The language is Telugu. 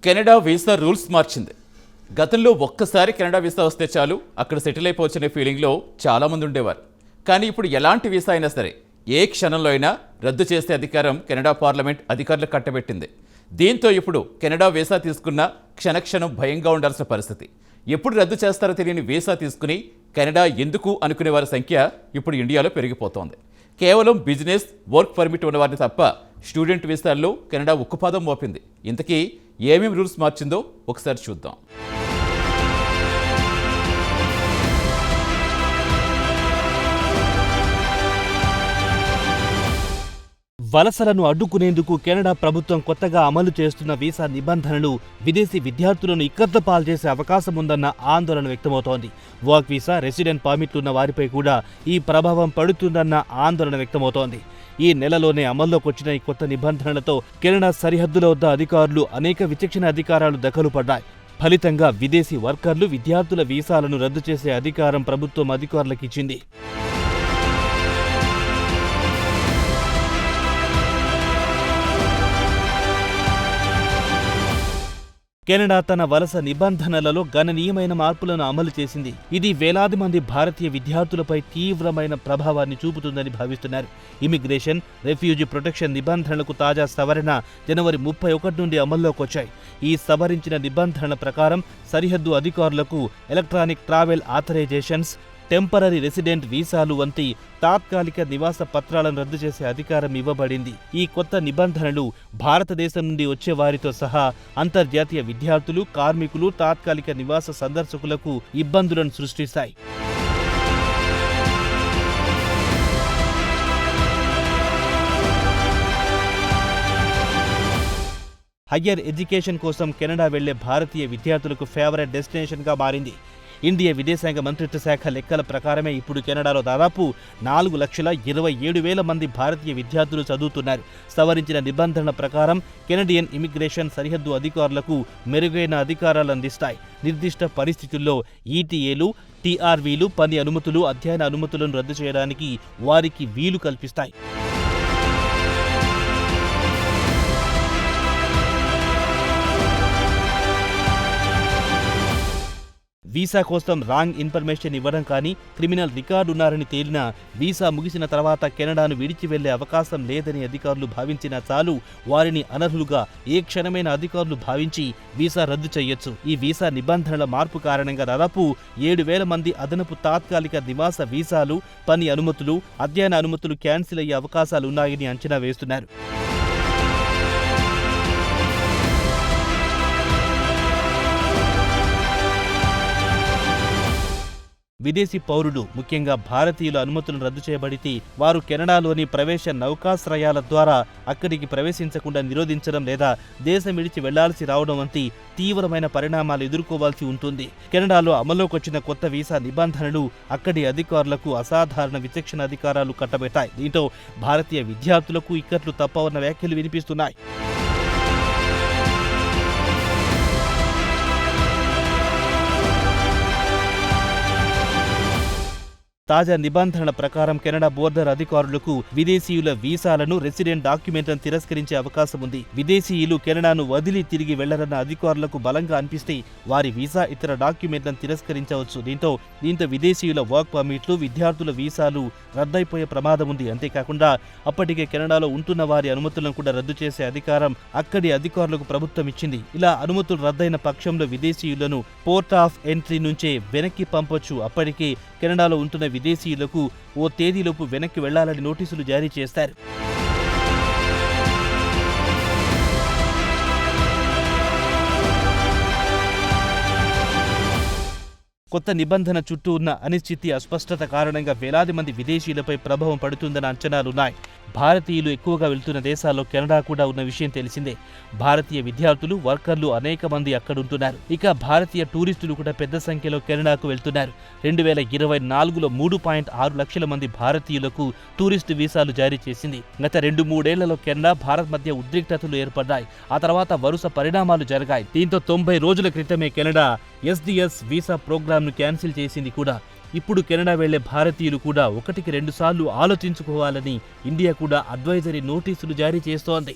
కెనడా వీసా రూల్స్ మార్చింది. గతంలో ఒక్కసారి కెనడా వీసా వస్తే చాలు అక్కడ సెటిల్ అయిపోవచ్చనే ఫీలింగ్లో చాలామంది ఉండేవారు. కానీ ఇప్పుడు ఎలాంటి వీసా అయినా సరే ఏ క్షణంలో అయినా రద్దు చేసే అధికారం కెనడా పార్లమెంట్ అధికారులకు కట్టబెట్టింది. దీంతో ఇప్పుడు కెనడా వీసా తీసుకున్న క్షణక్షణం భయంగా ఉండాల్సిన పరిస్థితి. ఎప్పుడు రద్దు చేస్తారో తెలియని వీసా తీసుకుని కెనడా ఎందుకు అనుకునే వారి సంఖ్య ఇప్పుడు ఇండియాలో పెరిగిపోతోంది. కేవలం బిజినెస్, వర్క్ పర్మిట్ ఉన్నవారిని తప్ప స్టూడెంట్ వీసాల్లో కెనడా ఉక్కుపాదం మోపింది. ఇంతకీ ఏమేమి రూల్స్ మార్చిందో ఒకసారి చూద్దాం. వలసలను అడ్డుకునేందుకు కెనడా ప్రభుత్వం కొత్తగా అమలు చేస్తున్న వీసా నిబంధనలు విదేశీ విద్యార్థులను ఇక్కట్లు పాల్చేసే అవకాశం ఉందన్న ఆందోళన వ్యక్తమవుతోంది. వర్క్ వీసా, రెసిడెంట్ పర్మిట్లున్న వారిపై కూడా ఈ ప్రభావం పడుతుందన్న ఆందోళన వ్యక్తమవుతోంది. ఈ నెలలోనే అమల్లోకి వచ్చిన ఈ కొత్త నిబంధనలతో కెనడా సరిహద్దుల వద్ద అధికారులు అనేక విచక్షణ అధికారాలు దఖలు పడ్డాయి. ఫలితంగా విదేశీ వర్కర్లు, విద్యార్థుల వీసాలను రద్దు చేసే అధికారం ప్రభుత్వం అధికారులకిచ్చింది. కెనడా తన వలస నిబంధనలలో గణనీయమైన మార్పులను అమలు చేసింది. ఇది వేలాది మంది భారతీయ విద్యార్థులపై తీవ్రమైన ప్రభావాన్ని చూపుతుందని భావిస్తున్నారు. ఇమిగ్రేషన్, రెఫ్యూజీ ప్రొటెక్షన్ నిబంధనలకు తాజా సవరణ జనవరి 31 నుండి అమల్లోకి వచ్చాయి. ఈ సవరించిన నిబంధనల ప్రకారం సరిహద్దు అధికారులకు electronic travel authorisations, temporary resident వీసాలు వంటి తాత్కాలిక నివాస పత్రాలను రద్దు చేసే అధికారం ఇవ్వబడింది. ఈ కొత్త నిబంధనలు భారతదేశం నుండి వచ్చే వారితో సహా అంతర్జాతీయ విద్యార్థులు, కార్మికులు, తాత్కాలిక నివాస సందర్శకులకు ఇబ్బందులను సృష్టిస్తాయి. హయ్యర్ ఎడ్యుకేషన్ కోసం కెనడా వెళ్లే భారతీయ విద్యార్థులకు ఫేవరెట్ డెస్టినేషన్గా మారింది. ఇండియా విదేశాంగ మంత్రిత్వ శాఖ లెక్కల ప్రకారమే ఇప్పుడు కెనడాలో దాదాపు 4,27,000 మంది భారతీయ విద్యార్థులు చదువుతున్నారు. సవరించిన నిబంధనల ప్రకారం కెనడియన్ ఇమిగ్రేషన్ సరిహద్దు అధికారులకు మెరుగైన అధికారాలు అందిస్తాయి. నిర్దిష్ట పరిస్థితుల్లో ఈటీఏలు, టీఆర్వీలు, పని అనుమతులు, అధ్యయన అనుమతులను రద్దు చేయడానికి వారికి వీలు కల్పిస్తాయి. వీసా కోసం రాంగ్ ఇన్ఫర్మేషన్ ఇవ్వడం కానీ, క్రిమినల్ రికార్డు ఉన్నారని తేలినా వీసా ముగిసిన తర్వాత కెనడాను విడిచి వెళ్లే అవకాశం లేదని అధికారులు భావించినా చాలు, వారిని అనర్హులుగా ఏ క్షణమైన అధికారులు భావించి వీసా రద్దు చేయొచ్చు. ఈ వీసా నిబంధనల మార్పు కారణంగా దాదాపు 7,000 మంది అదనపు తాత్కాలిక నివాస వీసాలు, పని అనుమతులు, అధ్యయన అనుమతులు క్యాన్సిల్ అయ్యే అవకాశాలున్నాయని అంచనా వేస్తున్నారు. విదేశీ పౌరులు, ముఖ్యంగా భారతీయుల అనుమతులను రద్దు చేయబడితే వారు కెనడాలోని ప్రవేశ నౌకాశ్రయాల ద్వారా అక్కడికి ప్రవేశించకుండా నిరోధించడం లేదా దేశం విడిచి వెళ్లాల్సి రావడం వంటి తీవ్రమైన పరిణామాలు ఎదుర్కోవాల్సి ఉంటుంది. కెనడాలో అమల్లోకి వచ్చిన కొత్త వీసా నిబంధనలు అక్కడి అధికారులకు అసాధారణ విచక్షణ అధికారాలు కట్టబెట్టాయి. దీంతో భారతీయ విద్యార్థులకు ఇక్కట్లు తప్పవన్న వ్యాఖ్యలు వినిపిస్తున్నాయి. తాజా నిబంధనల ప్రకారం కెనడా బోర్డర్ అధికారులకు విదేశీయుల వీసాలను, రెసిడెంట్ డాక్యుమెంట్లను తిరస్కరించే అవకాశం ఉంది. విదేశీయులు కెనడాను వదిలి తిరిగి వెళ్లరన్న అధికారులకు బలంగా అనిపిస్తే వారి వీసా, ఇతర డాక్యుమెంట్లను తిరస్కరించవచ్చు. దీంతో విదేశీయుల వర్క్ పర్మిట్లు, విద్యార్థుల వీసాలు రద్దయిపోయే ప్రమాదం ఉంది. అంతేకాకుండా అప్పటికే కెనడాలో ఉంటున్న వారి అనుమతులను కూడా రద్దు చేసే అధికారం అక్కడి అధికారులకు ప్రభుత్వం ఇచ్చింది. ఇలా అనుమతులు రద్దయిన పక్షంలో విదేశీయులను పోర్ట్ ఆఫ్ ఎంట్రీ నుంచే వెనక్కి పంపొచ్చు. అప్పటికే కెనడాలో ఉంటున్న విదేశీయులకు ఓ తేదీలోపు వెనక్కి వెళ్లాలని నోటీసులు జారీ చేస్తారు. కొత్త నిబంధన చుట్టూ ఉన్న అనిశ్చితి, అస్పష్టత కారణంగా వేలాది మంది విదేశీయులపై ప్రభావం పడుతుందన్న అంచనాలున్నాయి. భారతీయులు ఎక్కువగా వెళ్తున్న దేశాల్లో కెనడా కూడా ఉన్న విషయం తెలిసిందే. భారతీయ విద్యార్థులు, వర్కర్లు అనేక మంది అక్కడుంటున్నారు. ఇక భారతీయ టూరిస్టులు కూడా పెద్ద సంఖ్యలో కెనడాకు వెళ్తున్నారు. 2024లో 3.6 లక్షల మంది భారతీయులకు టూరిస్టు వీసాలు జారీ చేసింది. గత 2-3 ఏళ్లలో కెనడా, భారత్ మధ్య ఉద్రిక్తతలు ఏర్పడ్డాయి. ఆ తర్వాత వరుస పరిణామాలు జరిగాయి. దీంతో 90 రోజుల క్రితమే కెనడా ఎస్డిఎస్ వీసా ప్రోగ్రాంను క్యాన్సిల్ చేసింది కూడా. ఇప్పుడు కెనడా వెళ్లే భారతీయులు కూడా 1-2 సార్లు ఆలోచించుకోవాలని ఇండియా కూడా అడ్వైజరీ నోటీసులు జారీ చేస్తోంది.